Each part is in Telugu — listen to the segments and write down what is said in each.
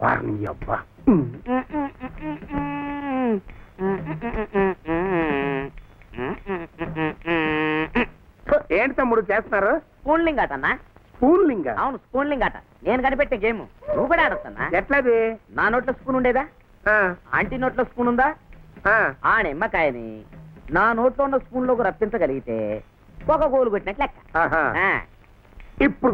వారిని అబ్బా ఏంటి తమ్ముడు చేస్తున్నారు? స్పూన్లింగ్ ఆట అన్నా. స్పూన్లింగ్? అవును, స్పూన్లింగ్ ఆట. నేను కనిపెట్టే గేమ్. నువ్వు కూడా ఆడొచ్చన్నా. ఎట్లాది? నా నోట్లో స్పూన్ ఉండేదా? ఆంటీ నోట్లో స్పూన్ ఉందా? ఆ నిమ్మకాయని నా నోట్లో ఉన్న స్పూన్ లోకి రప్పించగలిగితే ఒక గోలు కొట్టినట్లు లెక్క. ఇప్పుడు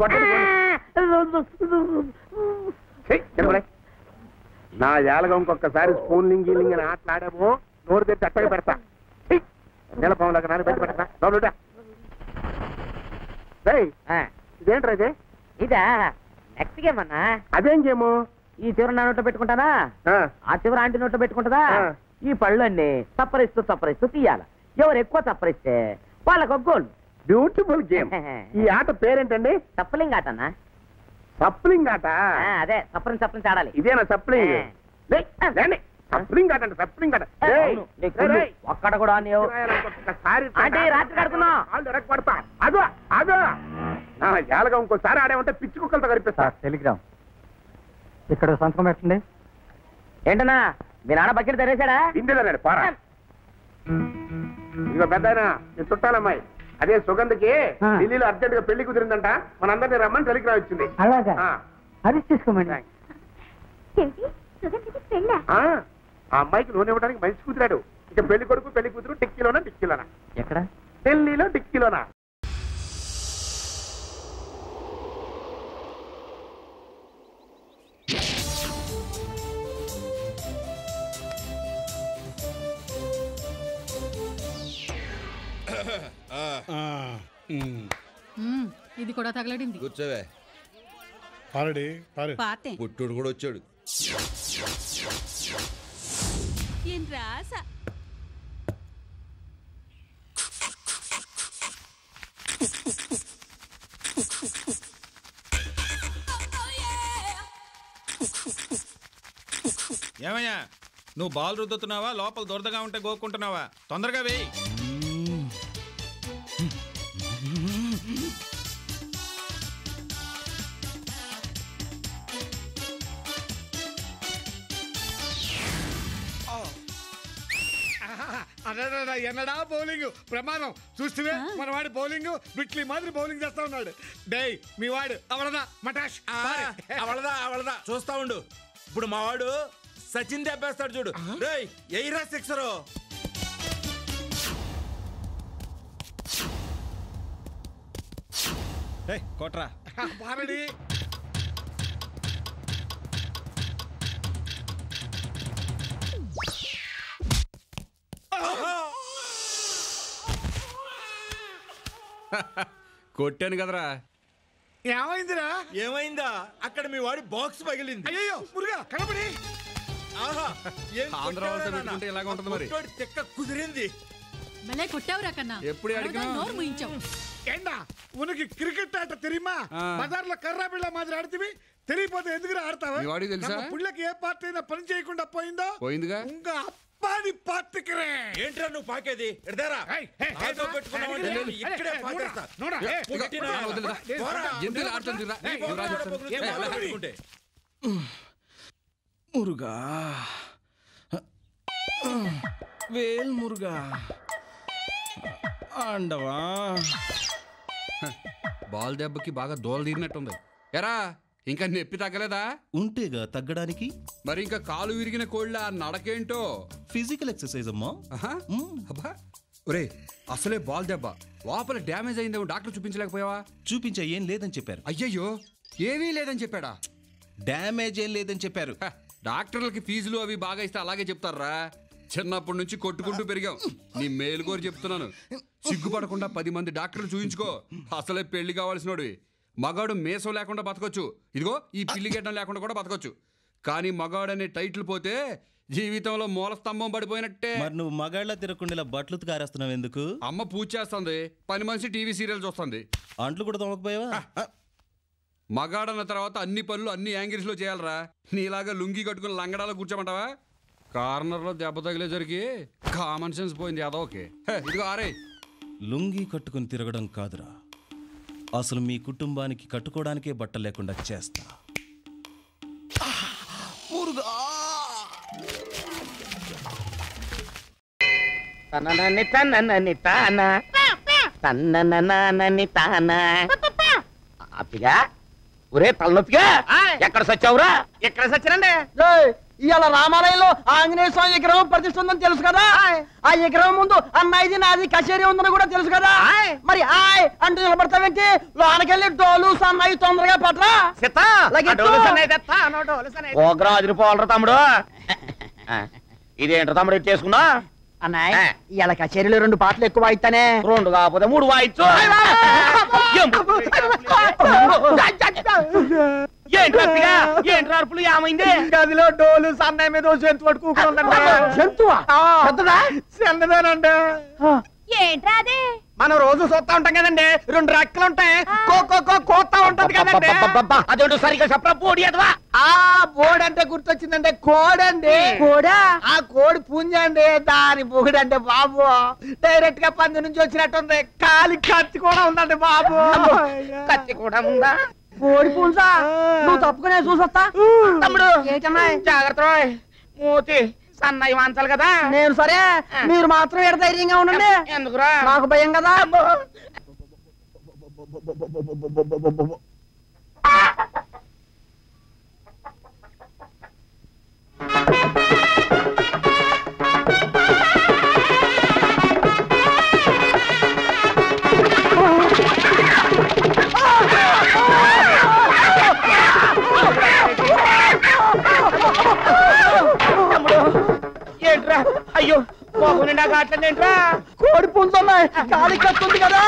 నా ఏళ్ళగా ఇంకొకసారి స్పూన్లింగ్ గీలింగ్ అని ఆటలాడాము, నోరు తెచ్చి అట్టగా పెడతా. నిలపంలాగా నాన్న బయట పెడతా. ఇదేంట్రా ఇది? ఇదా నెక్స్ట్ గేమ్ అన్నా. అదేం గేము? ఈ చివరి నా నోట్లో పెట్టుకుంటానా, ఆ చివరి ఆంటీ నోట్లో పెట్టుకుంటుందా. ఈ పళ్ళన్నీ తప్పరిస్తూ తీయాల. ఎవరు ఎక్కువ తప్పరిస్తే వాళ్ళకు ఒక గోల్. Beautiful game. ఈ ఆట పేరేంటండి? సప్లింగ్ ఆట అన్నా. సప్లింగ్ ఆట? అదే సప్లింగ్ ఆడాలి. ఇదేనా సప్లింగ్? సప్లింగ్ ఆట అంటే సప్లింగ్ ఆట. అక్కడ కూడా రాత్రి ఆడుకున్నా పడతా. అదో అదో నా ఏళ్ళగా ఇంకోసారి ఆడేమంటే పిచ్చి కుక్కలతో కనిపిస్తా. టెలిగ్రామ్ ఇక్కడ సంతకం పెట్టండి. ఏంటన్నా మీ నాన్న బకెట్ తెరేశాడా? ఇంటిదన్నాడు పారా. ఇదిగో పెద్దాయన నీ చుట్టాలమ్మాయి, అదే సుగంధకి ఢిల్లీలో అర్జెంట్ గా పెళ్లి కుదిరిందంట, మనందరినీ రమ్మని టెలిగ్రామ్ వచ్చింది. అలాగా? అది తీసుకోమండి. ఆ అమ్మాయికి లోన్ ఇవ్వడానికి మంచి కుదిరాడు. ఇక పెళ్లి కొడుకు పెళ్లి కూతురు డిక్కీలోనా? ఎక్కడ? ఢిల్లీలో డిక్కీలోనా? ఇది కూడా తగలడింది. కూర్చోవే. పుట్టుడు కూడా వచ్చాడు. ఏం రాస ఏమయ్యా, నువ్వు బాల్ రుద్దుతున్నావా, లోపల దురదగా ఉంటే గోక్కుంటున్నావా? తొందరగా వేయి. ఎన్నడా బౌలింగ్ ప్రమాదం చూస్తే మన వాడి బౌలింగ్ బిట్లీ మాదిరి బౌలింగ్ చేస్తా ఉన్నాడు. డై మీ వాడు అవలదా మటాష్ అవలదా చూస్తా ఉండు. ఇప్పుడు మా వాడు సచిన్ దెబ్బేస్తాడు చూడు. ఎయిరా సిక్సరు. కొట్రా బారడి. కొట్టాను కదరా. ఏమైందిరా? ఏమైందా? అక్కడ మీ వాడి బాక్స్ పగిలింది. అయ్యో మురుగా కనబడి. ఇలాగ ఉంటుంది మరి. తెక్క కుదిరింది. భలే కొట్టావురా కన్నా. ఎప్పుడు అడిగినా నోరు ముయించావు. ఏండా ఉనకి క్రికెట్ ఆట తెరిమా? బజార్లో కర్రా బిళ్ళ మాదిరి ఆడితివి, తెలియపోతే ఎందుకు ఆడతావా? పుళ్ళకి ఏ పార్టీ అయినా పని చేయకుండా పోయిందిగా. ఇంకా అప్పాని పార్టీకిరే. ఏంట్రా నువ్వు పాకేది? ఎడదారా ఇక్కడే మురుగా వేల్ మురుగా అండవా. బాల్ దెబ్బకి బాగా దోల తీరినట్టుంది. ఎరా ఇంకా నొప్పి తగ్గలేదా? ఉంటేగా తగ్గడానికి. మరి ఇంకా కాలు విరిగిన కోళ్ళ నడకేంటో. ఫిజికల్ ఎక్సర్సైజ్ అమ్మా. అబ్బా ఒరే, అసలే బాల్ దెబ్బ, లోపల డ్యామేజ్ అయిందేమో డాక్టర్ చూపించలేకపోయావా? చూపించా, ఏం లేదని చెప్పారు. అయ్యయ్యో, ఏమీ లేదని చెప్పాడా? డ్యామేజ్ ఏం లేదని చెప్పారు. డాక్టర్లకి ఫీజులు అవి బాగా ఇస్తే అలాగే చెప్తారా? చిన్నప్పటి నుంచి కొట్టుకుంటూ పెరిగాం. నీ మేలుకోరు చెప్తున్నాను. సిగ్గుపడకుండా 10 మంది డాక్టర్లు చూయించుకో. అసలే పెళ్లి కావాల్సినోడు. మగాడు మేసం లేకుండా బతకొచ్చు, ఇదిగో ఈ పిల్లి గడ్డం లేకుండా కూడా బతకొచ్చు. కానీ మగాడు అనే టైటిల్ పోతే జీవితంలో మూల స్తంభం పడిపోయినట్టే. మరి నువ్వు మగాళ్ళ తిరగకుండా బట్టలు కారేస్తున్నావు ఎందుకు? అమ్మ పూజ చేస్తుంది, పని మనిషి టీవీ సీరియల్ చూస్తుంది. అంట్లు కూడా తోమకపోయావా? మగాడన్న తర్వాత అన్ని పనులు అన్ని యాంగిల్స్ లో చేయాలరా. నీలాగా లుంగి కట్టుకుని లంగడాలో కూర్చోమంటావా? కార్నర్ లో దెబ్బ తగిలేసరికి కామన్ సెన్స్ పోయింది. అదోకే. ఇదిగో ఆరే, లుంగి కట్టుకుని తిరగడం కాదురా, అసలు మీ కుటుంబానికి కట్టుకోవడానికే బట్టలు లేకుండా చేస్తా. ఒరే తలనొప్పిగా ఎక్కడ సచ్చావురా? ఎక్కడ సచ్చినండి? ఇవాళ రామాలయంలో ఆంజనేయ స్వామి విగ్రహం ప్రతిష్ఠ ఉందని తెలుసు కదా. ఆ విగ్రహం ముందు అన్నది నాది కచేరీ ఉందని కూడా తెలుసు కదా. మరి ఆయ్ అంటూ నిలబడతావేంటి? లోనకెళ్ళి డోలు సన్నాయి తొందరగా పట్రా. ఓగ్రాజుపోవాలరా తమ్ముడు. ఇదేంట్రా తమ్ముడు ఎట్టేసుకున్నా? అన్నయ్య ఇవాళ కచేరీలో 2 పాటలు ఎక్కువ వాయిస్తానే. 2 కాకపోతే 3 వాయిచ్చు. ఏంట్రా అరుపులు? ఏమైంది? గదిలో డోలు సన్నాయి మీద జంతువు పట్టుకుంటుందండి. జంతువా? పెద్దదా? చిన్నదేనండి. ఏంట్రా అది? మనం రోజు చూస్తా ఉంటాం కదండి, 2 రెక్కలు ఉంటాయి, కోతా ఉంటది కదండి. అదేంటో సరిగ్గా చెప్పరా పోడి అదవా. ఆ బోర్డు అంటే గుర్తొచ్చిందంటే కోడండి. కోడా? ఆ కోడి పుంజండి, దాని బొగుడంటే బాబు డైరెక్ట్ గా పంది నుంచి వచ్చినట్టుంది. కాలి కత్తి కూడా ఉందండి బాబు. కత్తి కూడా ఉందా? కోడి పుంజా? నువ్వు తప్పుకునే చూసొస్తా. తమ్ముడు ఏంటమ్మా? జాగ్రత్త మూతి సన్నాయి వాంచాలి కదా. నేను సరే, మీరు మాత్రం ఎడ ధైర్యంగా ఉండండి. ఎందుకురా? నాకు భయం కదా. ఏంట్రా? అయ్యో బాబు నిండా కాట్లేంట్రా? కోడి పుంజున్నాయి, కాలి కత్తుంది కదా.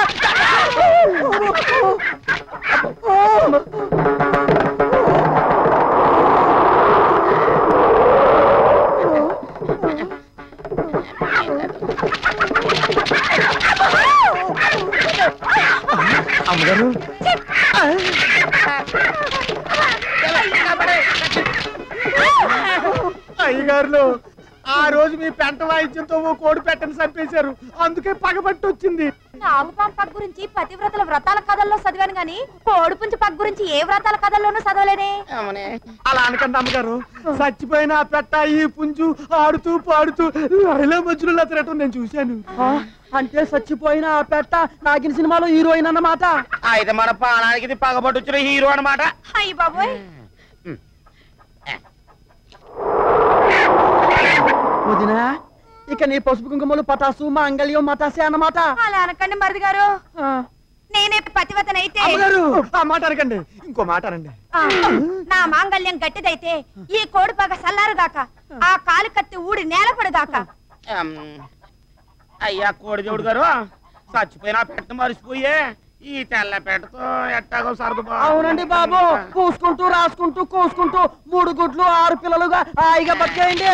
అమ్మగారు అయ్యగారులు, ఆ రోజు మీ పెంట వాయిద్యంతో ఓ కోడి పెట్టని చంపేశారు, అందుకే పగబట్టి వచ్చింది. నాగుపాం పగ్ గురించి పతివ్రతల వ్రతాల కథల్లో చదివాను గాని కోడిపుంజు పగ్ గురించి ఏ వ్రతాల కథల్లోనూ చదవలేనే. అలా అనకండి అమ్మగారు, చచ్చిపోయిన ఆ పెట్ట ఈ పుంజు ఆడుతూ పాడుతూ లైలా మధ్యలో తిరగటం నేను చూశాను. అంటే చచ్చిపోయిన ఆ పెట్ట నాగిన సినిమాలో హీరోయిన్ అన్నమాట. అయితే మన ప్రాణానికి ఇది పగబట్టి వచ్చిన హీరో అన్నమాట. అయ్యి బాబోయ్. వదినా, ఇక నీ పసుపు కుంకుమలు పటాసు మాంగళ్యం మటాసే అన్నమాట. అలా అనకండి మరిది గారు, నేనే పతివతనైతే. అమ్మగారు ఆ మాట అనకండి, ఇంకో మాట అనండి. నా మాంగళ్యం గట్టిదైతే ఈ కోడి పగ సల్లారదాకా, ఆ కాలు కత్తి ఊడి నేలపడదాకా. అయ్యా కోడి దేవుడు గారు, చచ్చిపోయిన పెట్ట మరిచిపోయే ఈ తెల్ల పెట్టతో ఎట్టాగో సరదు. అవునండి బాబు, పూసుకుంటూ రాసుకుంటూ కోసుకుంటూ 3 గుడ్లు 6 పిల్లలుగా హాయిగా బతికేయండి.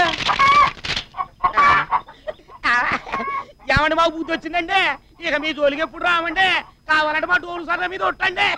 ఏమండి బాబు బుద్ధి వచ్చిందండి, ఇక మీ జోలికి ఎప్పుడు రామండి. కావాలంటే మా డోలు సర్ర మీద కొట్టండి.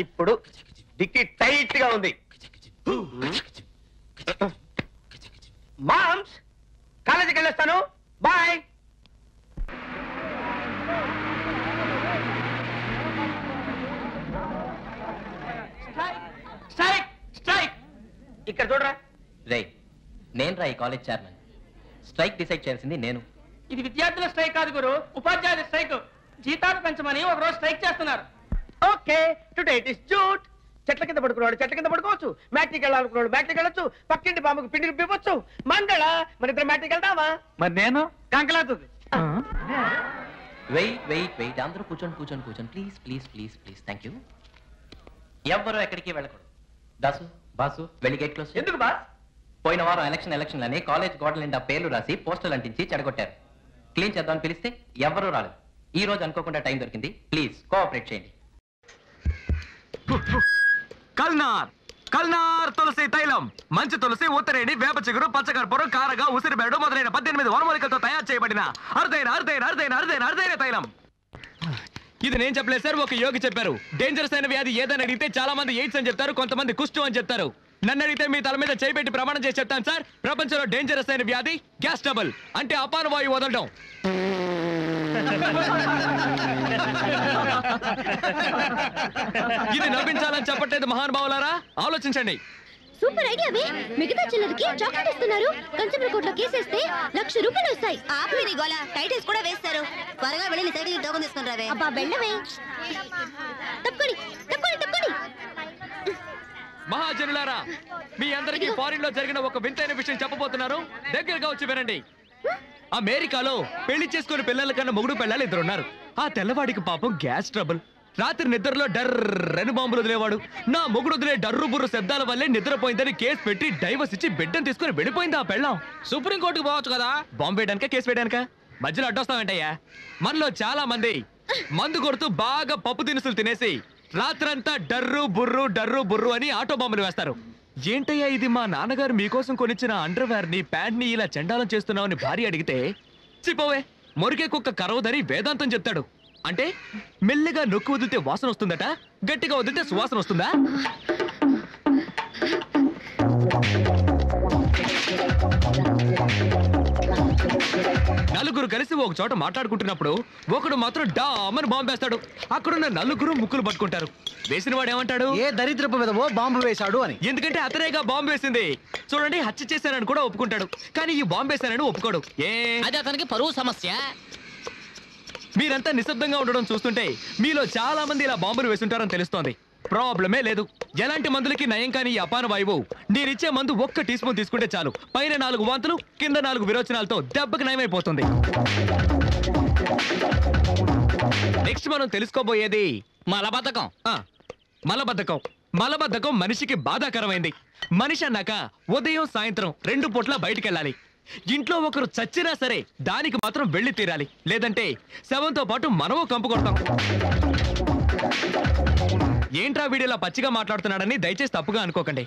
ఇప్పుడు డిక్కి టైట్ గా ఉంది. మామ్స్, కాలేజీకి వెళ్ళొస్తాను, బాయ్. ఇక్కడ చూడరా. రే, నేను రా ఈ కాలేజ్ చైర్మన్. స్ట్రైక్ డిసైడ్ చేయాల్సింది నేను. ఇది విద్యార్థుల స్ట్రైక్ కాదు గురు, ఉపాధ్యాయుల స్ట్రైక్. జీతాలు పెంచమని ఒక రోజు స్ట్రైక్ చేస్తున్నారు. Okay, today it is jute. చెట్ల కింద పడుకున్నాడు చెట్ల కింద పడుకోవచ్చు, మ్యాట్రిక్ వెళ్ళాలనుకున్నాడు మ్యాట్రిక్ వెళ్ళొచ్చు, పక్కింటి బామ్మకు పిండి రుబ్బివ్వచ్చు. మంగళ, మన ఇద్దరు మ్యాట్రిక్ వెళ్దామా? మరి నేను కంకలాతుంది. వెయిట్ వెయిట్ వెయిట్, అందరూ కూర్చోండి కూర్చోండి కూర్చోండి, please please please please. Thank you. ఎవ్వరూ ఎక్కడికి వెళ్ళకూడదు. దాసు, బాసు, వెళ్ళి గేట్ క్లోజ్. ఎందుకు బా? పోయిన వారం ఎలక్షన్లని కాలేజ్ గోడల నిండా పేర్లు రాసి పోస్టర్లు అంటించి చెడగొట్టారు. క్లీన్ చేద్దామని పిలిస్తే ఎవ్వరూ రాలేదు. ఈ రోజు అనుకోకుండా టైం దొరికింది, ప్లీజ్ కోఆపరేట్ చేయండి. కల్నార్ కల్నార్ తులసి తైలం, మంచి తులసి, ఉత్తరేణి, వేప చిగురు, పచ్చకర్పూరం, కారగా, ఉసిరిబేడు మొదలైన 18 వనమూలికలతో తయారు చేయబడిన అరుదైన తైలం. ఇది నేను చెప్పలేదు సార్, ఒక యోగి చెప్పారు. డేంజరస్ అయిన వ్యాధి ఏదని అడిగితే చాలా మంది ఎయిడ్స్ అని చెప్తారు, కొంతమంది కుష్టు అని చెప్తారు. నన్ను అడిగితే మీ తల మీద చేపెట్టి ప్రమాణం చేసి చెప్తాను సార్, ప్రపంచంలో డేంజరస్ అయిన వ్యాధి గ్యాస్ ట్రబుల్, అంటే అపాన వాయువు వదలడం. ఇది నవ్వించాలని చెప్పట్లేదు మహానుభావులారా, ఆలోచించండి. సూపర్ ఐడియా వే. మిగతా చిల్లరకి చాక్లెట్ ఇస్తున్నారు. కన్స్యూమర్ కోర్టులో కేసేస్తే ₹1,00,000 వస్తాయి. ఆపి నీ గోల. టైటిల్స్ కూడా వేస్తారు. త్వరగా వెళ్ళి సైకిల్ టోకెన్ తీసుకుని రావే. అబ్బా వెళ్ళవే. తప్పుకోండి. మహాజనులారా, మీ అందరికీ ఫారిన్ లో జరిగిన ఒక వింతైన విషయం చెప్పబోతున్నారు. దగ్గరగా వచ్చి వినండి. అమెరికాలో పెళ్లి చేసుకుని పిల్లల కన్నా మొగుడు పిల్లలు 2 ఉన్నారు. ఆ తెల్లవాడికి పాపం గ్యాస్ ట్రబుల్. రాత్రి నిద్రలో డర్రని బాంబులు వదిలేవాడు. నా మొగుడు వదిలే డర్రు బుర్రు శబ్దాల వల్లే నిద్రపోయిందని కేసు పెట్టి డైవర్స్ ఇచ్చి బిడ్డను తీసుకుని వెళ్ళిపోయింది ఆ పెళ్ళం. సుప్రీంకోర్టుకు పోవచ్చు కదా, బాంబు వేయడానిక కేసు వేయడానిక? మధ్యలో అడ్డొస్తావేంటయ్యా? మనలో చాలా మంది మందు కొడుతూ బాగా పప్పు దినుసులు తినేసి రాత్రంతా డర్రు బుర్రు అని ఆటో బాంబులు వేస్తారు. ఏంటయ్యా ఇది, మా నాన్నగారు మీకోసం కొనిచ్చిన అండర్వేర్ ని ప్యాంట్ ని ఇలా చండాలం చేస్తున్నావని భార్య అడిగితే, చిపోవే మొరిగే కుక్క కరవదని వేదాంతం చెప్తాడు. అంటే మెల్లిగా నొక్కు వదిలితే వాసన వస్తుందట, గట్టిగా వదిలితే సువాసన వస్తుందా? నలుగురు కలిసి ఒక చోట మాట్లాడుకుంటున్నప్పుడు ఒకడు మాత్రం డామని బాంబు వేస్తాడు. అక్కడున్న నలుగురు ముక్కులు పట్టుకుంటారు. వేసిన వాడు ఏమంటాడు? ఏ దరిద్రపు విధవో బాంబు వేశాడు అని. ఎందుకంటే అతనేగా బాంబు వేసింది. చూడండి, హత్య చేశానని కూడా ఒప్పుకుంటాడు, కానీ ఈ బాంబు వేశానని ఒప్పుకోడు. అది అతనికి పరువు సమస్య. మీరంతా నిశ్శబ్దంగా ఉండడం చూస్తుంటే మీలో చాలా మంది ఇలా బాంబులు వేసుంటారని తెలుస్తోంది. ప్రాబ్లమే లేదు. ఎలాంటి మందులకి నయం కాని ఈ అపాన వాయువు నేనిచ్చే మందు 1 టీ స్పూన్ తీసుకుంటే చాలు. పైన 4 వాంతులు, కింద 4 విరోచనాలతో దెబ్బకి నయమైపోతుంది. నెక్స్ట్ మనం తెలుసుకోబోయేది మలబద్ధకం. మలబద్ధకం మనిషికి బాధాకరమైంది. మనిషి అన్నాక ఉదయం సాయంత్రం 2 పూట్ల బయటికెళ్ళాలి. ఇంట్లో ఒకరు చచ్చినా సరే దానికి మాత్రం వెళ్ళి తీరాలి, లేదంటే శవంతో పాటు మనము కంపు కొడతాం. ఏంట్రా వీడియోలా పచ్చిగా మాట్లాడుతున్నాడని దయచేసి తప్పుగా అనుకోకండి.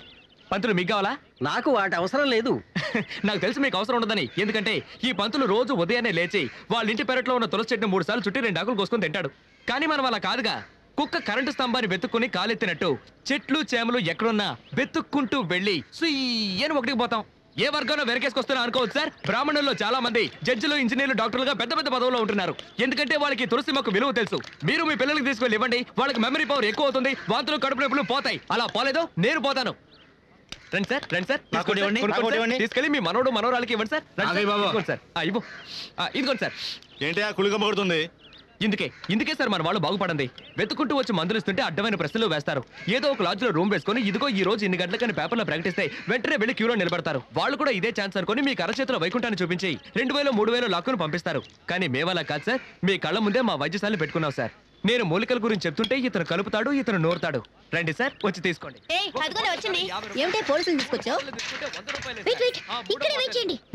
పంతులు మీకు కావాలా? నాకు వాటి అవసరం లేదు. నాకు తెలుసు మీకు అవసరం ఉండదని. ఎందుకంటే ఈ పంతులు రోజు ఉదయాన్నే లేచి వాళ్ళ ఇంటి పెరట్లో ఉన్న తులసి చెట్టును 3 సార్లు చుట్టి 2 ఆకులు కోసుకొని తింటాడు. కానీ మనం అలా కాదుగా. కుక్క కరెంటు స్తంభాన్ని వెతుక్కుని కాలెత్తినట్టు చెట్లు చేమలు ఎక్కడున్నా వెతుక్కుంటూ వెళ్ళి సుయ్యని ఒకటికి పోతాం. ఏ వర్గంలో వెనకేసుకొస్తున్నా అనుకోవచ్చు సార్. బ్రాహ్మణుల్లో చాలా మంది జడ్జిలు, ఇంజనీర్లు, డాక్టర్లుగా పెద్ద పెద్ద పదవుల్లో ఉంటున్నారు. ఎందుకంటే వాళ్ళకి తులసి మొక్క విలువ తెలుసు. మీరు మీ పిల్లలకి తీసుకెళ్ళి ఇవ్వండి, వాళ్ళకి మెమరీ పవర్ ఎక్కువ అవుతుంది, వాంతులు కడుపు నొప్పులు పోతాయి. అలా పోలేదో నేను పోతాను. రండి సార్, తీసుకెళ్ళి మీ మనోడు మనోరాలకి ఇవ్వండి సార్. సార్ ఇదిగోండి సార్. ఏంటి కుళిగమ్మ కొడుతుంది? ఇందుకే సార్ మన వాళ్ళు బాగుపడండి. వెతుకుంటూ వచ్చి మందులు ఇస్తుంటే అడ్డమైన ప్రశ్నలు వేస్తారు. ఏదో ఒక లాడ్జ్ లో రూమ్ వేసుకొని ఇదిగో ఈ రోజు ఇన్ని గంటలకని పేపర్లో ప్రకటిస్తే వెంటనే వెళ్ళి క్యూలో నిలబడతారు. వాళ్ళు కూడా ఇదే ఛాన్స్ అనుకుని మీ అరచేతిలో వైకుంఠాన్ని చూపించి 2000, 3000 లాక్కును పంపిస్తారు. కానీ మేవలా కాదు సార్, మీ కళ్ళ ముందే మా వైద్యశాలను పెట్టుకున్నాం సార్. నేను మూలికల గురించి చెప్తుంటే ఇతను కలుపుతాడు, ఇతను నోరుతాడు. రండి సార్, వచ్చి తీసుకోండి.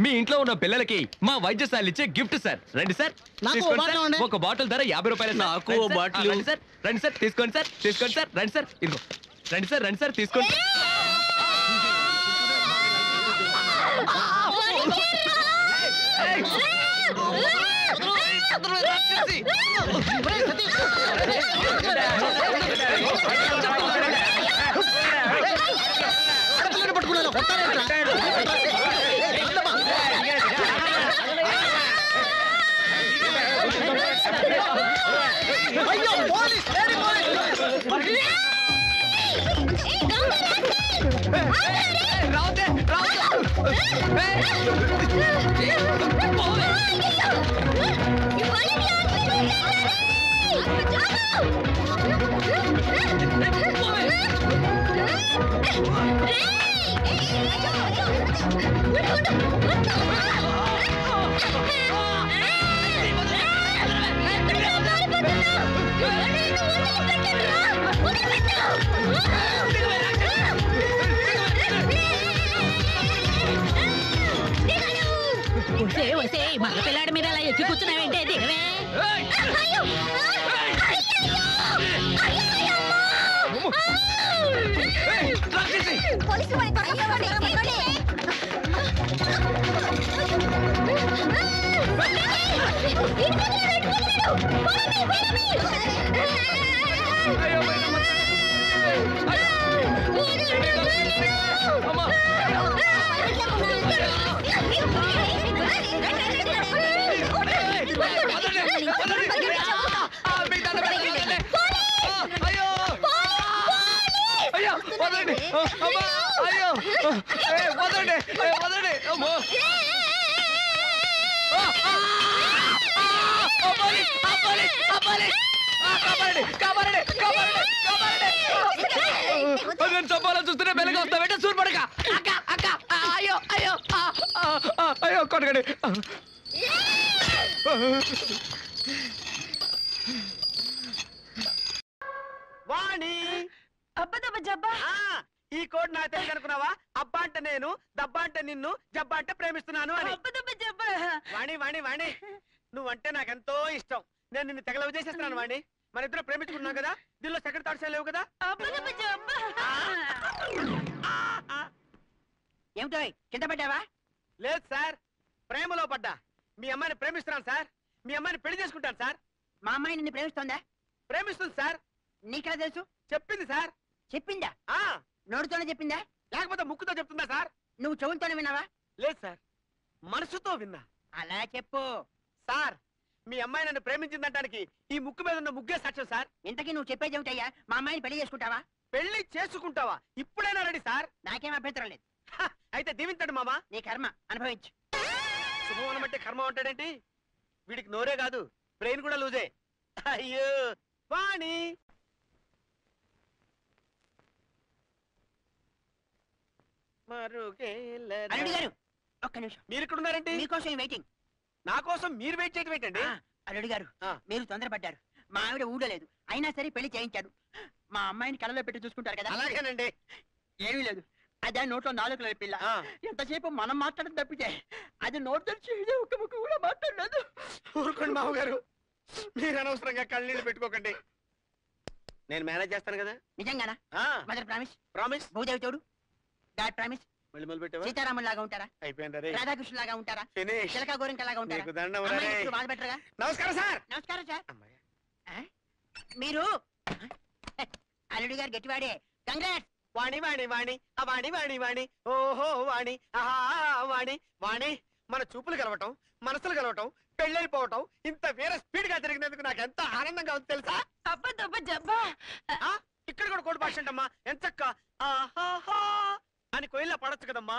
మీ ఇంట్లో ఉన్న పిల్లలకి మా వైద్యశాల ఇచ్చే గిఫ్ట్ సార్. రండి సార్, ఒక బాటిల్ ధర 50 రూపాయలు. రండి సార్, తీసుకోండి సార్. రండి సార్, ఇదిగో రండి సార్ తీసుకోండి. మగ పిల్లాడి మీద అలా ఎక్కి కూర్చున్నావేంటే? దిగవే. నేను చంపాలని చూస్తూనే బెల్లగా వస్తా వెంట సూర్పడక అక్క అక్క అయ్యో అయ్యో అయ్యో కొట్టకండి వాణి అబ్బదబ్బ జబ్బా ఈ కోడ్ నాకు తెలియదు అనుకున్నావా? అబ్బా అంటే నేను, దబ్బా అంటే నిన్ను, జబ్బా అంటే ప్రేమిస్తున్నాను అని. అబ్బదబ్బ జబ్బా వాణి వాణి వాణి నువ్వంటే నాకెంతో ఇష్టం. నేను నిన్ను తెగలవ చేసేస్తున్నాను వాణి. మన ఇద్దరు ప్రేమించుకున్నాం కదా, దీనిలో సెకండ్ థాట్స్ లేవు కదా. అబ్బదబ్బ జబ్బా ఏమిటో కింద పడ్డావా? లేదు సార్, ప్రేమలో పడ్డా. మీ అమ్మాయిని ప్రేమిస్తున్నాను సార్. మీ అమ్మాయిని పెళ్లి చేసుకుంటాను సార్. మా అమ్మాయి నిన్ను ప్రేమిస్తోందా? ప్రేమిస్తుంది సార్. నీకెలా తెలుసు? చెప్పింది సార్. చెప్పిందా? నోటితోనే చెప్పిందా లేకపోతే ముక్కుతో చెప్తుందా సార్? నువ్వు చెవులతోనే విన్నావా? లేదు సార్, మనసుతో విన్నా. అలా చెప్పు సార్. మీ అమ్మాయి నన్ను ప్రేమించిందనడానికి ఈ ముక్కు మీద ఉన్న ముగ్గే సాక్ష్యం సార్. ఇంతకీ నువ్వు చెప్పేది ఏమిటయ్యా? మా అమ్మాయిని పెళ్లి చేసుకుంటావా? పెళ్లి చేసుకుంటావా? ఇప్పుడైనా రెడీ సార్. నాకేం అభ్యంతరం లేదు. అయితే దీవించండి మామా. నీ కర్మ అనుభవించు. శుభం బట్టి కర్మ ఉంటాడేంటి? వీడికి నోరే కాదు, బ్రెయిన్ కూడా లూజే. అయ్యో వాణి. అల్లుడు గారు ఒక్క నిమిషం. మీరు ఇక్కడ ఉన్నారండి? మీకోసం వెయిటింగ్. నా కోసం మీరు వెయిట్ చేయడం ఏంటండి? అల్లుడు గారు మీరు తొందరపడ్డారు. మా ఆవిడ ఊడలేదు, అయినా సరే పెళ్లి చేయించారు. మా అమ్మాయిని కళ్ళలో పెట్టి చూసుకుంటారు కదా. అలాగేనండి. ఏమీ లేదు, అదే నోట్లో నాలుగు పిల్ల. ఎంతసేపు మనం మాట్లాడడం తప్పితే అది నోట్ తెలిసి ఒక్క ముక్క కూడా మాట్లాడలేదు. ఊరుకోండి మామగారు, మీరు అనవసరంగా కళ్ళనీళ్ళు పెట్టుకోకండి. నేను మేనేజ్ చేస్తాను కదా. నిజంగానా? Mother promise. ప్రామిస్. భూదేవి తోడు. God promise. మళ్ళీ మొదలు పెట్టావా? సీతారాములు లాగా ఉంటారా? అయిపోయింది. రాధాకృష్ణ లాగా ఉంటారా? ఫినిష్. చిలక గోరింక లాగా ఉంటారా? నీకు దండం అమ్మాయిని రే. ఎప్పుడు బాధ పెట్టరుగా? నమస్కారం సార్. నమస్కారం సార్. మీరు అల్లుడు గారు గట్టివాడే. కంగ్రాట్స్. వాణి వాణి వాణి వాణి వాణి వాణి ఓహో వాణి ఆహా వాణి వాణి. మన చూపులు కలవటం, మనసులు కలవటం, పెళ్ళైపోవటం ఇంత వేరే స్పీడ్ గా జరిగినందుకు నాకు ఎంత ఆనందంగా ఉంది తెలుసా? అబ్బదబ్బ జబ్బా ఇక్కడ కూడా కోడి భాష అంటమ్మా. ఎంచక్క ఆహాహా అని కోయిల్లా పడొచ్చు కదమ్మా.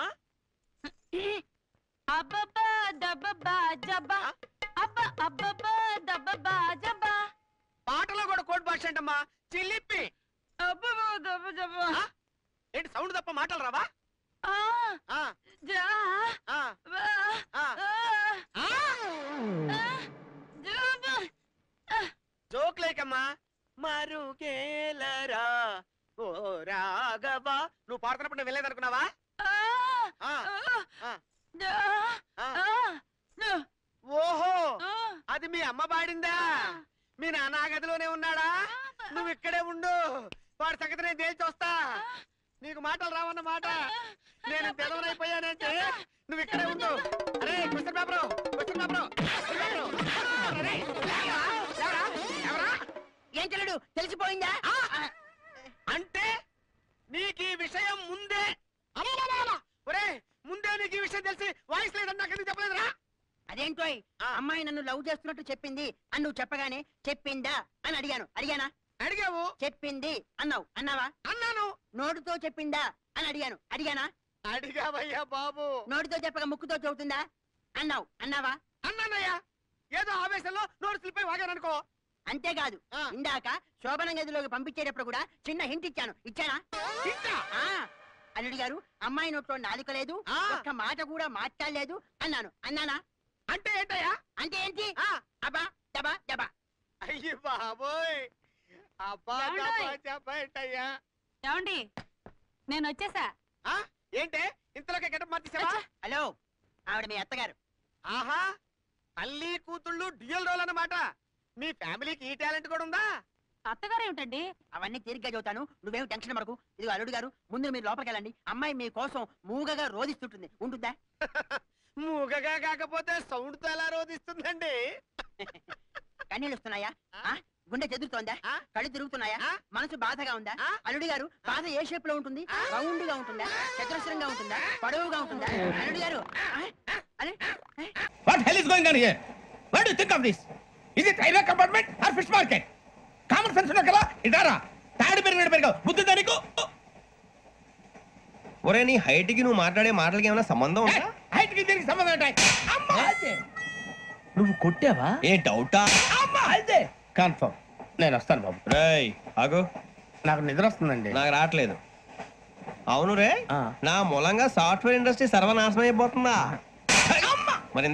అబ్బబ్బా దబ్బబ్బా జబ్బా అబ్బ అబ్బబ్బా దబ్బబ్బా జబ్బా. పాటలో కూడా కోడి భాష అంటమ్మా. చిల్లిప్పి. అబ్బబ్బా దబ్బ జబ్బా. ఏంటి సౌండ్ తప్ప మాటలు రావా? జోక్ లేకమ్మా. మరుకేలరా ఓ రాఘవా. నువ్వు పాడుతున్నప్పుడు నేను వెళ్ళేదనుకున్నావా? ఓహో, అది మీ అమ్మ పాడిందా? మీ నాన్న గదిలోనే ఉన్నాడా? నువ్వు ఇక్కడే ఉండు, వాడి సంగతి నేను తేల్చి వస్తా. నీకు మాటలు రావన్న మాట. నేను తెలవనైపోయానంటే నువ్వు ఇక్కడే ఉండు. అరే క్వశ్చన్ పేపరు, క్వశ్చన్ పేపరు. ఏం చెల్లడు తెలిసిపోయిందా? అంటే నీకు ఈ విషయం ముందే ఒరే ముందే నీకు ఈ విషయం తెలిసి వాయిస్ లేదని నాకు ఎందుకు చెప్పలేదురా? అదేంటో అమ్మాయి నన్ను లవ్ చేస్తున్నట్టు చెప్పింది అని నువ్వు చెప్పగానే చెప్పిందా అని అడిగాను. అడిగానా? అడిగావు. చెప్పింది అన్నావు. అన్నావా? అన్నాను. నోటితో చెప్పిందా అని అడిగాను. అడిగానా? అడిగావయ్యా బాబు. నోటితో చెప్పక ముక్కుతో చెబుతుందా అన్నావు. అన్నావా? అన్నానయ్యా. ఏదో ఆవేశంలో నోరు స్లిప్ అయి వాగాననుకో. అంతేకాదు, ఇందాక శోభన గదిలోకి పంపించేటప్పుడు కూడా చిన్న హింట్ ఇచ్చాను. ఇచ్చానా? అల్లుడి గారు అమ్మాయి నోట్లో నాలుక లేదు, ఒక్క మాట కూడా మాట్లాడలేదు అన్నాను. అన్నానా? అంటే ఏంటయ్యా? అంటే ఏంటి? అబ్బా దబా దబా. అయ్యి బాబోయ్. అబ్బా దబా చెప్పేంటయ్యా? ఏమండి నేను వచ్చేసా. ఏంటే ఇంతలోకి గెటప్ మార్చేసావా? హలో, ఆవిడ మీ అత్తగారు. ఆహా, తల్లి కూతుళ్ళు డ్యూయల్ రోల్ అన్నమాట. మీ ఫ్యామిలీకి ఈ టాలెంట్ కూడా ఉందా? అత్తగారు ఏమిటండి? అవన్నీ తీరిగ్గా చదువుతాను, నువ్వేమి టెన్షన్ పడకు. ఇదిగో అల్లుడు గారు, ముందు మీరు లోపలికి వెళ్ళండి. అమ్మాయి మీ కోసం మూగగా రోధిస్తుంటుంది. ఉంటుందా? మూగగా కాకపోతే సౌండ్ తో ఎలా రోధిస్తుందండి? కన్నీళ్ళు వస్తున్నాయా? గుండె చెదురుతోందా? కళ్ళు తిరుగుతున్నాయా? మనసు బాధగా ఉందా? అల్లుడు గారు, బాధ ఏ షేప్ లో ఉంటుంది? రౌండ్ గా ఉంటుందా? చతురస్రంగా ఉంటుందా? పొడవుగా ఉంటుందా? అల్లుడు గారు, What hell is going on here? What do you think of this? Is it railway compartment or fish market? Common sense ఉన్న కదా ఇదారా తాడి పెరిగావు బుద్ధి దానికి. ఒరే నీ హైట్ కి నువ్వు మాట్లాడే మాటలకి ఏమైనా సంబంధం ఉందా? హైట్ కి దీనికి సంబంధం ఉంటాయి. అమ్మా నువ్వు కొట్టావా? ఏ డౌటా? అమ్మా అయితే కన్ఫర్మ్. నేను వస్తాను బాబు. రేయ్ ఆగు, నాకు నిద్ర వస్తుందండి. నాకు రావట్లేదు. అవును రే, నా మూలంగా సాఫ్ట్వేర్ ఇండస్ట్రీ సర్వనాశనం అయిపోతుందా? మరి